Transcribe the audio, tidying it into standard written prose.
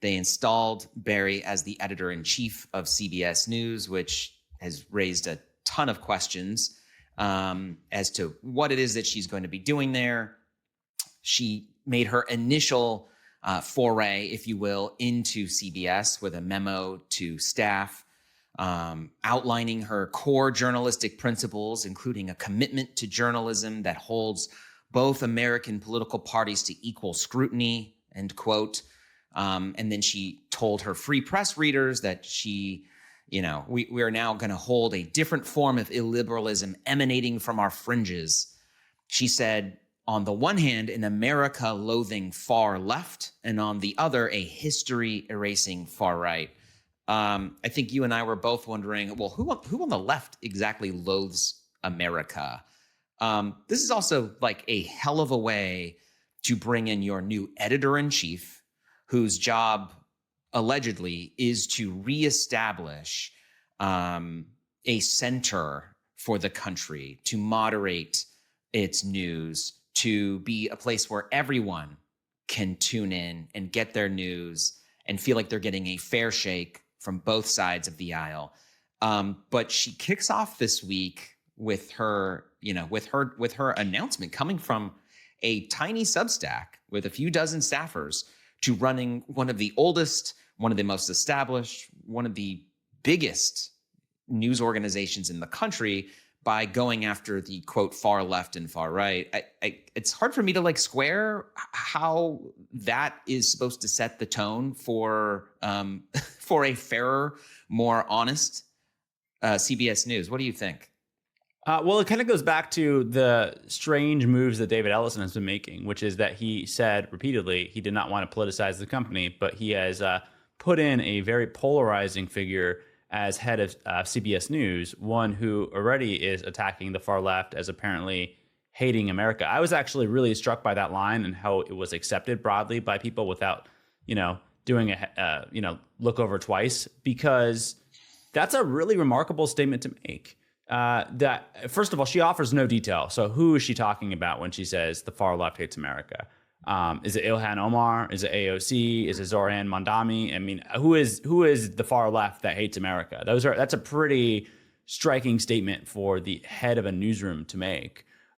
They installed Bari as the editor-in-chief of CBS News, which has raised a ton of questions as to what it is that she's going to be doing there. She made her initial foray, if you will, into CBS with a memo to staff outlining her core journalistic principles, including a commitment to journalism that holds both American political parties to equal scrutiny, end quote. And then she told her free press readers that we are now going to hold a different form of illiberalism emanating from our fringes. She said, on the one hand, an America loathing far left, and on the other, a history erasing far right. I think you and I were both wondering, well, who on the left exactly loathes America? This is also like a hell of a way to bring in your new editor-in-chief, whose job allegedly is to reestablish a center for the country, to moderate its news, to be a place where everyone can tune in and get their news and feel like they're getting a fair shake from both sides of the aisle. But she kicks off this week with her announcement coming from a tiny Substack with a few dozen staffers to running one of the oldest, one of the most established, one of the biggest news organizations in the country by going after the quote far left and far right. It's hard for me to square how that is supposed to set the tone for for a fairer, more honest CBS News. What do you think? Well, it kind of goes back to the strange moves that David Ellison has been making, which is that he said repeatedly he did not want to politicize the company, but he has put in a very polarizing figure as head of CBS News, one who already is attacking the far left as apparently hating America. I was actually really struck by that line and how it was accepted broadly by people without, doing a, look over twice, because that's a really remarkable statement to make. That first of all, she offers no detail. So who is she talking about when she says the far left hates America? Is it Ilhan Omar? Is it AOC? Is it Zoran Mondami? I mean, who is the far left that hates America? That's a pretty striking statement for the head of a newsroom to make.